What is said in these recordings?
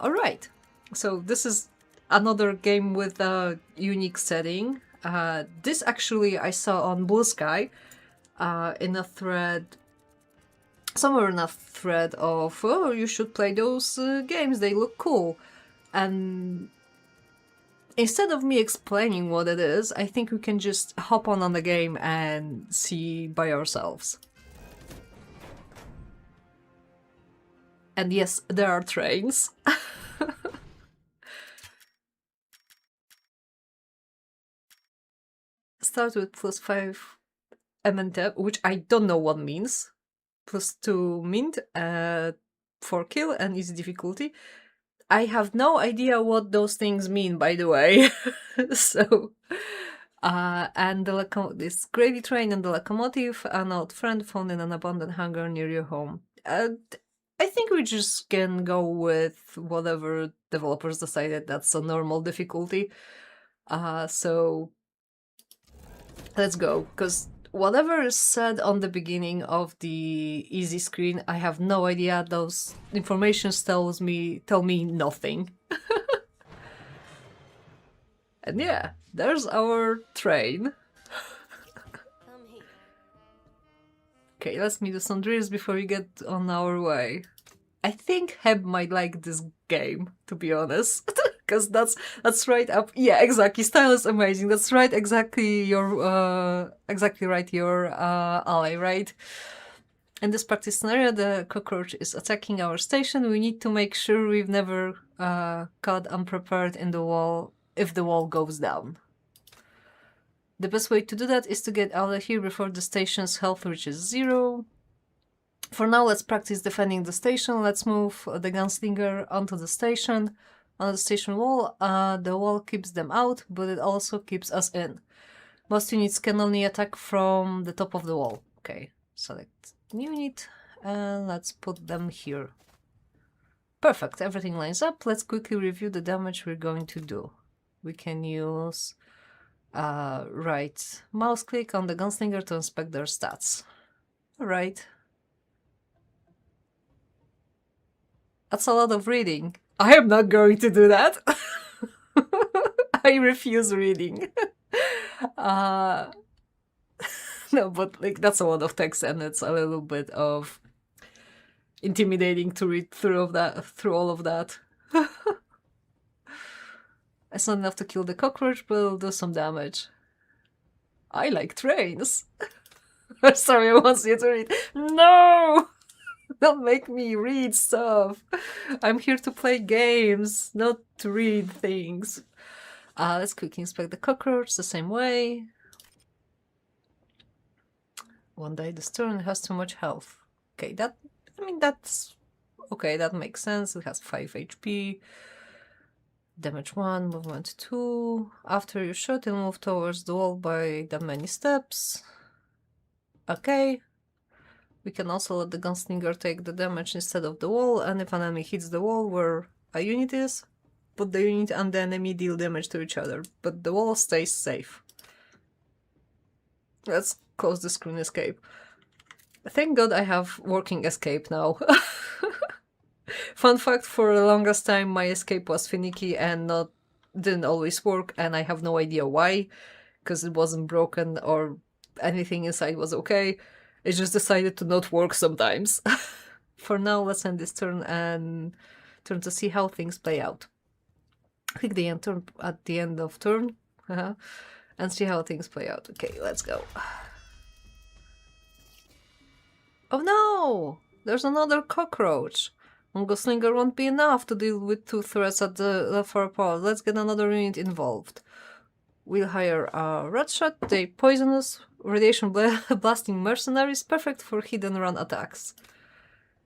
Alright, so this is another game with a unique setting. This actually I saw on Blue Sky in a thread, somewhere in a thread of, oh, you should play those games, they look cool. And instead of me explaining what it is, I think we can just hop on the game and see by ourselves. And yes, there are trains. Start with +5 MNT, which I don't know what means. +2 mint, 4 kill and easy difficulty. I have no idea what those things mean, by the way. So, and this gravy train and the locomotive, an old friend found in an abandoned hangar near your home. I think we just can go with whatever developers decided that's a normal difficulty. So let's go, because whatever is said on the beginning of the easy screen, I have no idea. Those informations tell me nothing. And yeah, there's our train. Okay, let's do some drills before we get on our way. I think Heb might like this game, to be honest. Because that's right up. Yeah, exactly. Style is amazing. That's right. Exactly your alley, right? In this practice scenario, the cockroach is attacking our station. We need to make sure we've never caught unprepared in the wall if the wall goes down. The best way to do that is to get out of here before the station's health reaches 0. For now, let's practice defending the station. Let's move the gunslinger onto the station. On the station wall, the wall keeps them out, but it also keeps us in. Most units can only attack from the top of the wall. Okay, select unit, and let's put them here. Perfect, everything lines up. Let's quickly review the damage we're going to do. We can use right mouse click on the gunslinger to inspect their stats. Alright. That's a lot of reading. I am not going to do that. I refuse reading. No, but like that's a lot of text, and it's a little bit of intimidating to read through all of that. It's not enough to kill the cockroach, but it'll do some damage. I like trains. Sorry, I want you to read. No! Don't make me read stuff. I'm here to play games, not to read things. Let's quickly inspect the cockroach the same way. One die this turn, it has too much health. Okay, that's okay, that makes sense. It has 5 HP. Damage 1, movement 2. After you shot, it'll move towards the wall by that many steps. Okay. We can also let the gunslinger take the damage instead of the wall, and if an enemy hits the wall where a unit is, both the unit and the enemy deal damage to each other, but the wall stays safe. Let's close the screen escape. Thank God I have working escape now. Fun fact, for the longest time my escape was finicky and didn't always work, and I have no idea why, because it wasn't broken or anything inside was okay. It just decided to not work sometimes. For now, let's end this turn and turn to see how things play out. Click the end turn at the end of turn and see how things play out. Okay, let's go. Oh no! There's another cockroach. One gunslinger won't be enough to deal with 2 threats at the far apart. Let's get another unit involved. We'll hire a red shot. They poisonous, radiation blasting mercenaries, perfect for hidden run attacks.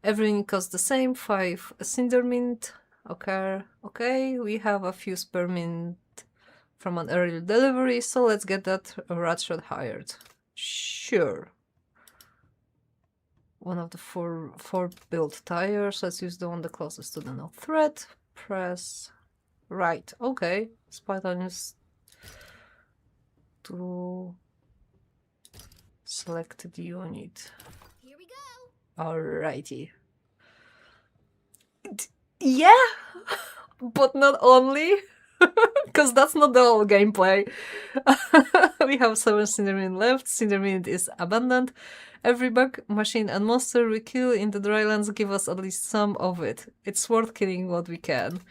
Everything costs the same, 5 cinder mint. Okay, we have a few spare mint from an early delivery, so let's get that red shot hired. Sure. One of the four built tires. Let's use the one the closest to the no threat. Press right. Okay. Spartan is to selected unit. Here we go. Alrighty. Yeah, but not only, because that's not the whole gameplay. We have 7 Cindermin left. Cindermin is abundant. Every bug, machine, and monster we kill in the drylands give us at least some of it. It's worth killing what we can.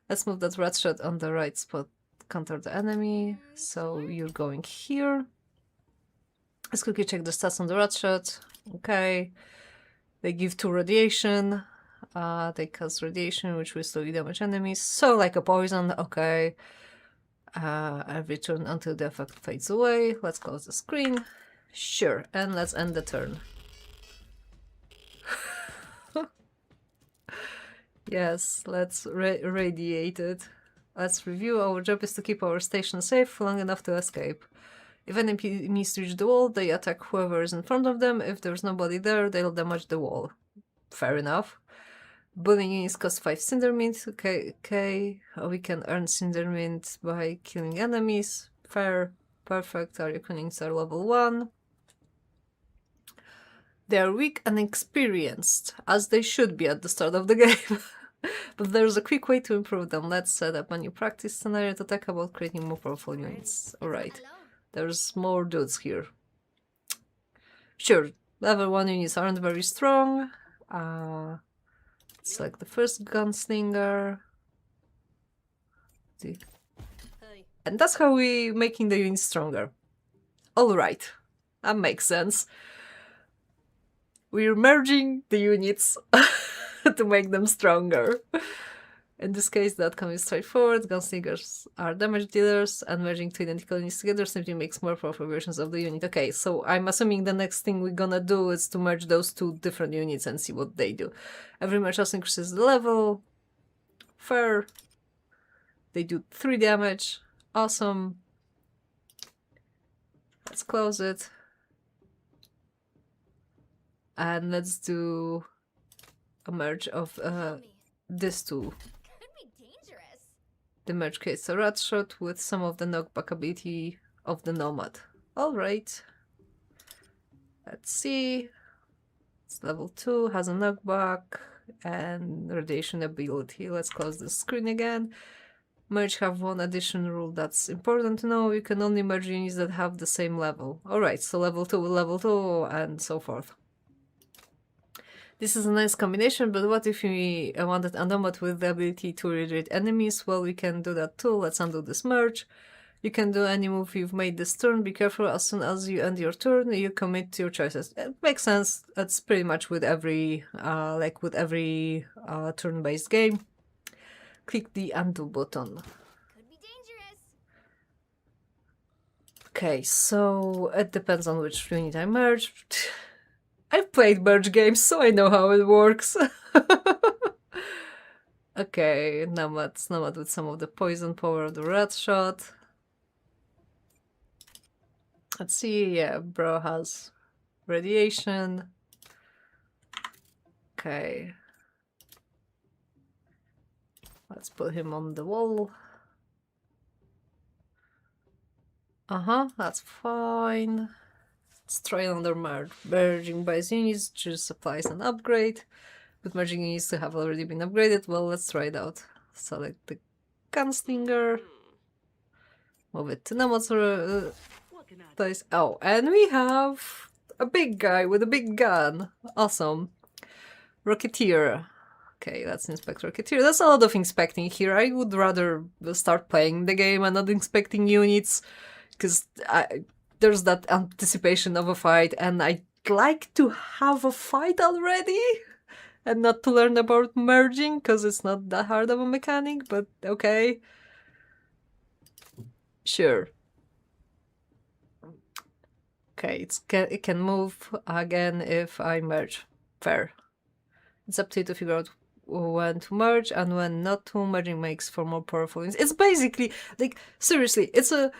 Let's move that rat shot on the right spot. Counter the enemy. So you're going here. Let's quickly check the stats on the rat shot. Okay. They give 2 radiation. They cause radiation, which will slowly damage enemies. So like a poison, okay. Every turn until the effect fades away. Let's close the screen. Sure, and let's end the turn. Yes, let's radiate it. Let's review. Our job is to keep our station safe long enough to escape. If enemies reach the wall, they attack whoever is in front of them. If there's nobody there, they'll damage the wall. Fair enough. Bullying units cost 5 Cindermint. Okay. We can earn Cindermint by killing enemies. Fair. Perfect. Our units are level 1. They are weak and experienced, as they should be at the start of the game. But there's a quick way to improve them. Let's set up a new practice scenario to talk about creating more powerful units. Alright. There's more dudes here. Sure, level 1 units aren't very strong. It's like the first gunslinger. And that's how we making the units stronger. Alright, that makes sense. We're merging the units to make them stronger. In this case, the outcome is straightforward. Gunslingers are damage dealers, and merging 2 identical units together simply makes more powerful versions of the unit. Okay, so I'm assuming the next thing we're gonna do is to merge those 2 different units and see what they do. Every merge also increases the level. Fair. They do 3 damage. Awesome. Let's close it. And let's do a merge of these 2. The merge creates a rat shot with some of the knockback ability of the Nomad. Alright. Let's see. It's level 2, has a knockback and radiation ability. Let's close the screen again. Merge have one addition rule that's important to know. You can only merge units that have the same level. Alright, so level 2 with level 2 and so forth. This is a nice combination, but what if we wanted a Nomad with the ability to regenerate enemies? Well, we can do that too. Let's undo this merge. You can do any move you've made this turn. Be careful, as soon as you end your turn, you commit to your choices. It makes sense. That's pretty much with every turn-based game. Click the undo button. Could be dangerous. Okay, so it depends on which unit I merge. I've played merge games, so I know how it works. Okay, Nomad with some of the poison power of the rat shot. Let's see, yeah, bro has radiation. Okay. Let's put him on the wall. That's fine. Let's try another merge. Merging by units, choose supplies and upgrade. But merging units to have already been upgraded. Well, let's try it out. Select the gunslinger. Move it to Nomad's place. Oh, and we have a big guy with a big gun. Awesome. Rocketeer. Okay, let's inspect Rocketeer. There's a lot of inspecting here. I would rather start playing the game and not inspecting units. Because there's that anticipation of a fight, and I'd like to have a fight already and not to learn about merging, because it's not that hard of a mechanic, but okay. Sure. Okay, it can move again if I merge. Fair. It's up to you to figure out when to merge and when not to. Merging makes for more powerful units. It's basically, like, seriously, it's a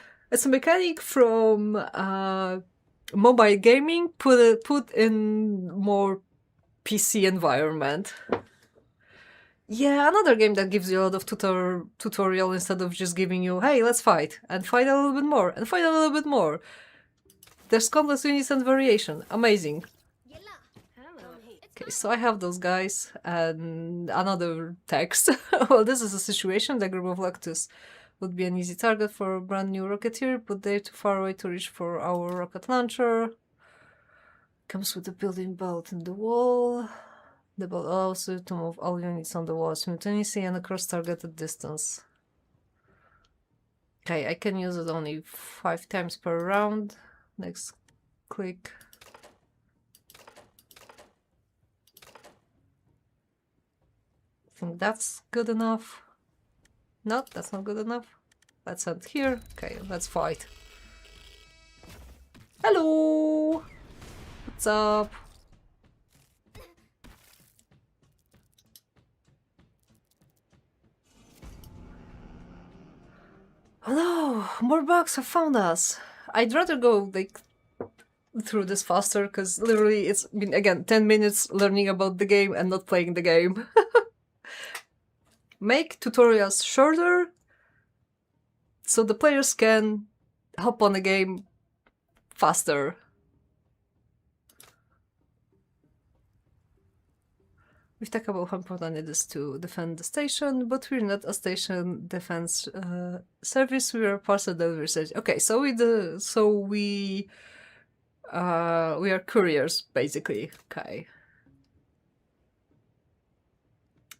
mechanic from mobile gaming put in more PC environment. Yeah, another game that gives you a lot of tutorial instead of just giving you, hey, let's fight, and fight a little bit more, and fight a little bit more. There's countless units and variation. Amazing. Okay, so I have those guys and another text. Well, this is a situation. The group of Lactus would be an easy target for a brand new rocketeer, but they're too far away to reach for our rocket launcher. Comes with a building belt in the wall. The belt allows you to move all units on the wall simultaneously and across targeted distance. Okay, I can use it only 5 times per round. Next click. I think that's good enough. No, that's not good enough. Let's end here. Okay, let's fight. Hello! What's up? Oh no! More bugs have found us! I'd rather go, like, through this faster, because literally it's been, again, 10 minutes learning about the game and not playing the game. Make tutorials shorter so the players can hop on the game faster. We've talked about how important it is to defend the station, but we're not a station defense service. We are a parcel delivery service. Okay, so we are couriers basically. Okay.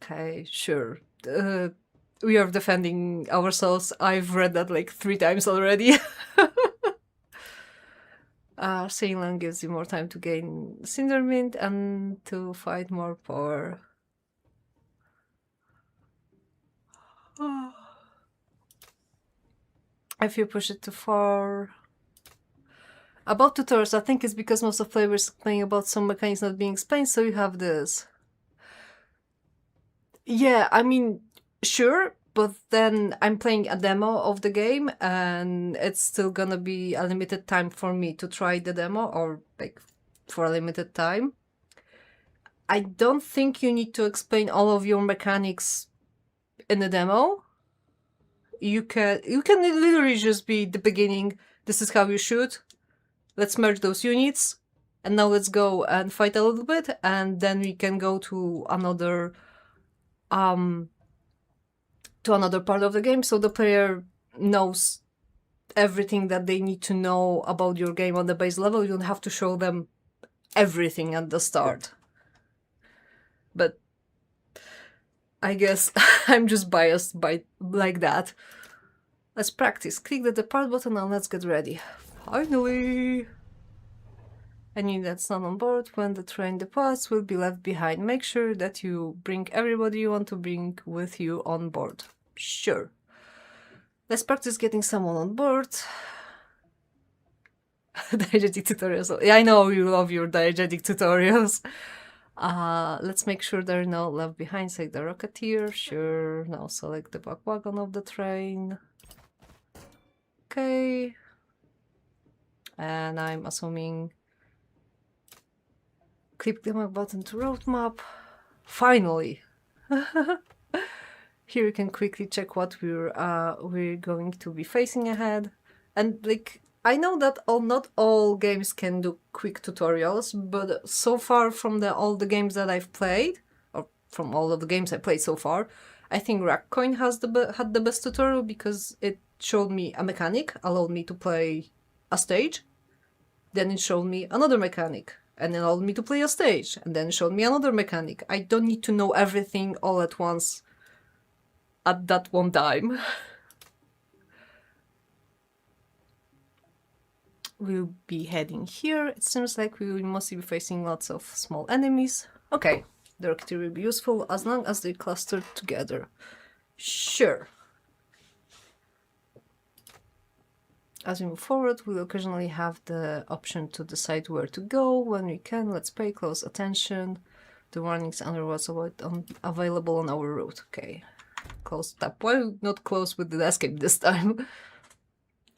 Okay, sure. We are defending ourselves. I've read that like 3 times already. Ceylon gives you more time to gain Cindermint and to fight more power. If you push it too far. About tutorials, I think it's because most of players playing about some mechanics not being explained, so you have this. Yeah, I mean, sure, but then I'm playing a demo of the game and it's still gonna be a limited time for me to try the demo, or like for a limited time. I don't think you need to explain all of your mechanics in the demo. You can literally just be the beginning. This is how you shoot. Let's merge those units. And now let's go and fight a little bit, and then we can go to another part of the game, so the player knows everything that they need to know about your game on the base level. You don't have to show them everything at the start. But I guess I'm just biased by like that. Let's practice. Click the depart button and let's get ready. Finally! Any that's not on board when the train departs will be left behind. Make sure that you bring everybody you want to bring with you on board. Sure. Let's practice getting someone on board. Diegetic tutorials. Yeah, I know you love your diegetic tutorials. Let's make sure there are no left behind. Select the rocketeer. Sure. Now select the back wagon of the train. Okay. And I'm assuming click the map button to roadmap. Finally! Here you can quickly check what we're going to be facing ahead. And like, I know that not all games can do quick tutorials, but so far from all the games that I've played, or from all of the games I played so far, I think Rackcoin had the best tutorial, because it showed me a mechanic, allowed me to play a stage, then it showed me another mechanic, and then allowed me to play a stage, and then showed me another mechanic. I don't need to know everything all at once at that one time. We'll be heading here. It seems like we will mostly be facing lots of small enemies. Okay, the rocketeer will be useful as long as they cluster together. Sure. As we move forward, we'll occasionally have the option to decide where to go when we can. Let's pay close attention. The warnings and rewards available on our route. Okay, close tab. Why not close with the escape this time?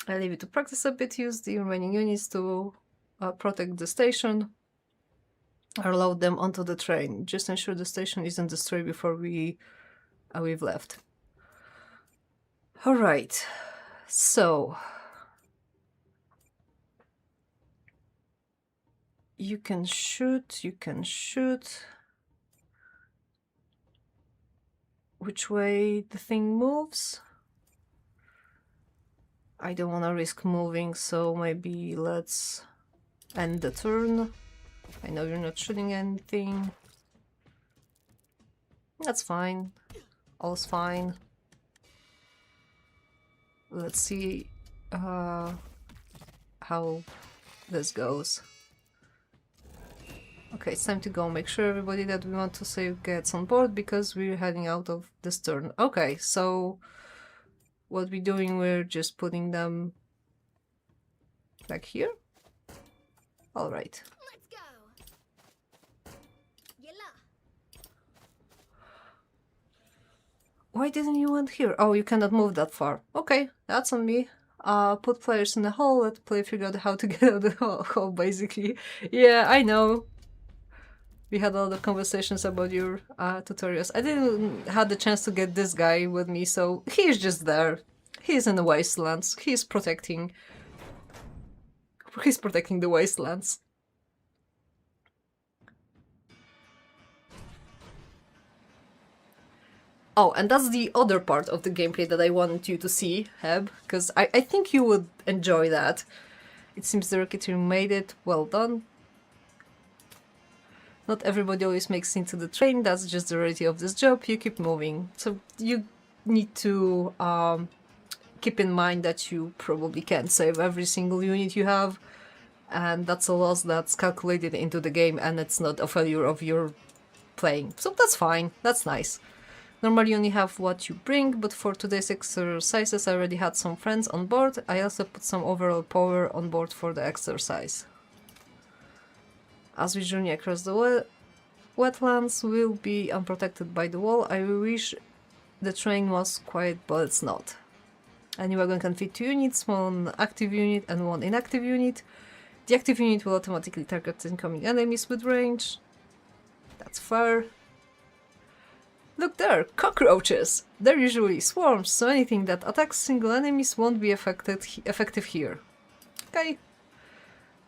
I leave you to practice a bit. Use the remaining units to protect the station or load them onto the train. Just ensure the station isn't destroyed before we've left. All right, so You can shoot, you can shoot. Which way the thing moves? I don't want to risk moving, so maybe let's end the turn. I know you're not shooting anything. That's fine. All's fine. Let's see how this goes. Okay, it's time to go. Make sure everybody that we want to save gets on board because we're heading out of this turn. Okay, so what we're doing, we're just putting them back here. All right. Let's go. Yalla. Why didn't you want here? Oh, you cannot move that far. Okay, that's on me. Put players in the hole, let play figure out how to get out of the hole, basically. Yeah, I know. We had a lot of conversations about your tutorials. I didn't have the chance to get this guy with me, so he's just there. He's in the wastelands. He's protecting the wastelands. Oh, and that's the other part of the gameplay that I wanted you to see, Heb, because I think you would enjoy that. It seems the Rocketeer made it. Well done. Not everybody always makes it into the train, that's just the reality of this job. You keep moving. So you need to keep in mind that you probably can't save every single unit you have. And that's a loss that's calculated into the game and it's not a failure of your playing. So that's fine, that's nice. Normally you only have what you bring, but for today's exercises I already had some friends on board. I also put some overall power on board for the exercise. As we journey across the wetlands, we'll be unprotected by the wall. I wish the train was quiet, but it's not. A new wagon can fit 2 units, 1 active unit and 1 inactive unit. The active unit will automatically target incoming enemies with range. That's fair. Look there, cockroaches! They're usually swarms, so anything that attacks single enemies won't be effective here. Okay.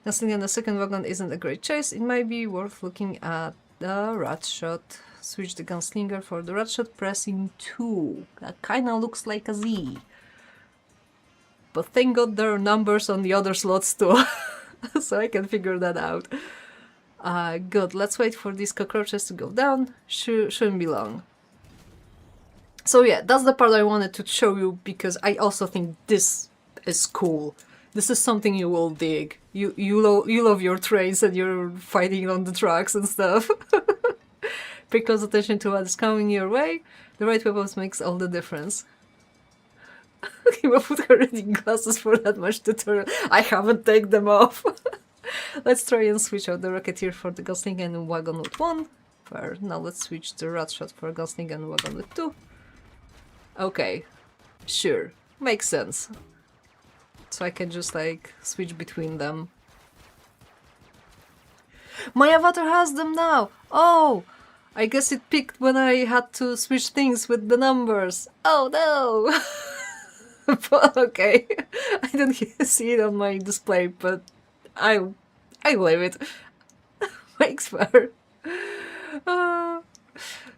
Considering the second wagon isn't a great chase, it might be worth looking at the rat shot. Switch the gunslinger for the rat shot, pressing 2. That kinda looks like a Z. But thank God there are numbers on the other slots too, so I can figure that out. Good, let's wait for these cockroaches to go down. Shouldn't be long. So yeah, that's the part I wanted to show you because I also think this is cool. This is something you will dig. You love your trains and you're fighting on the tracks and stuff. Pay close attention to what's coming your way. The right weapons makes all the difference. He put her reading glasses for that much tutorial. I haven't taken them off. Let's try and switch out the Rocketeer for the Gunslinger and Wagon with 1. Fair. Now let's switch the Rat Shot for Gunslinger and Wagon with 2. Okay. Sure. Makes sense. So I can just like switch between them. My avatar has them now! Oh! I guess it picked when I had to switch things with the numbers. Oh no! But okay. I don't see it on my display, but I leave it. Makes fair.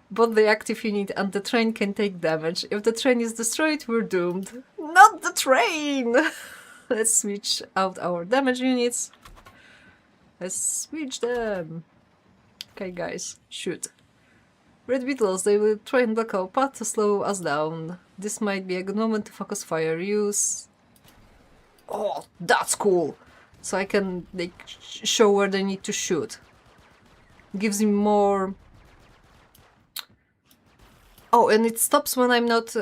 Both the active unit and the train can take damage. If the train is destroyed, we're doomed. Not the train! Let's switch out our damage units. Let's switch them. Okay, guys, shoot. Red beetles, they will try and block our path to slow us down. This might be a good moment to focus fire use. Oh, that's cool! So I can like show where they need to shoot. Gives me more... Oh, and it stops when I'm not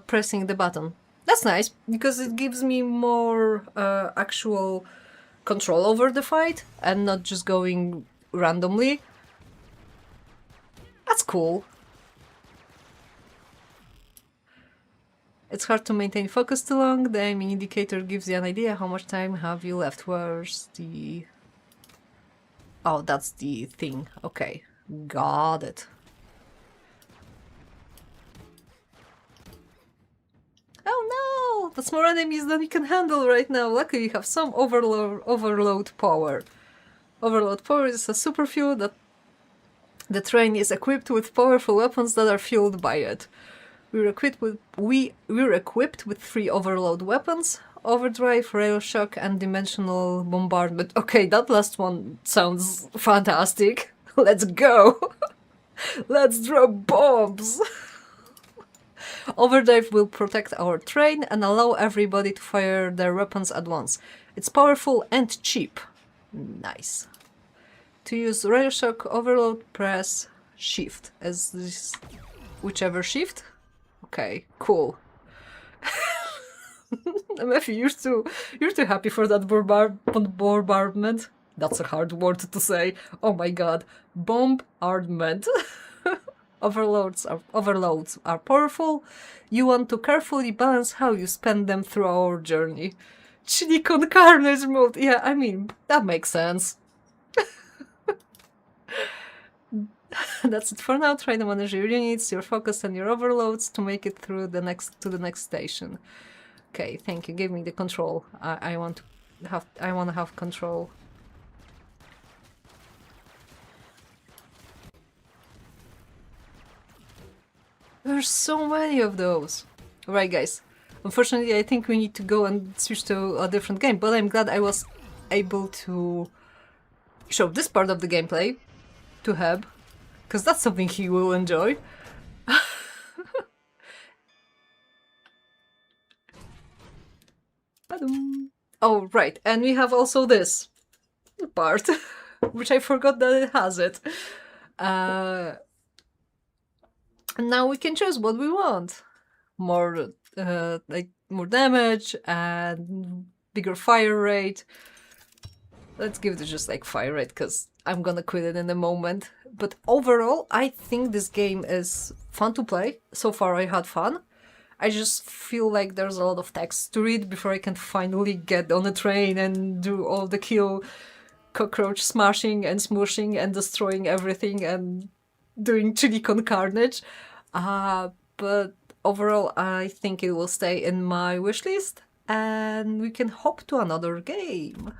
pressing the button. That's nice, because it gives me more actual control over the fight and not just going randomly. That's cool. It's hard to maintain focus too long. The aiming indicator gives you an idea how much time have you left. Where's the... Oh, that's the thing. Okay, got it. Oh no! That's more enemies than you can handle right now. Luckily you have some overload power. Overload power is a super fuel that the train is equipped with powerful weapons that are fueled by it. We're equipped with 3 overload weapons: overdrive, rail shock, and dimensional bombardment. Okay, that last one sounds fantastic. Let's go! Let's drop bombs! Overdrive will protect our train and allow everybody to fire their weapons at once. It's powerful and cheap. Nice. To use rail shock overload, press shift as this, whichever shift. Okay, cool. Matthew, you're too happy for that bombardment. That's a hard word to say. Oh my god, bombardment. Overloads are powerful. You want to carefully balance how you spend them through our journey. Chili con carnage mode. Yeah, I mean, that makes sense. That's it for now. Try to manage your units, your focus, and your overloads to make it through the next station. Okay, thank you. Give me the control. I want to have control. There's so many of those. Right, guys. Unfortunately, I think we need to go and switch to a different game, but I'm glad I was able to show this part of the gameplay to Heb, because that's something he will enjoy. Oh, right, and we have also this part, which I forgot that it has it. And now we can choose what we want. More damage and bigger fire rate. Let's give it just like fire rate, because I'm gonna quit it in a moment. But overall, I think this game is fun to play. So far I had fun. I just feel like there's a lot of text to read before I can finally get on a train and do all the kill cockroach smashing and smooshing and destroying everything and doing chili con carnage. But overall, I think it will stay in my wishlist, and we can hop to another game.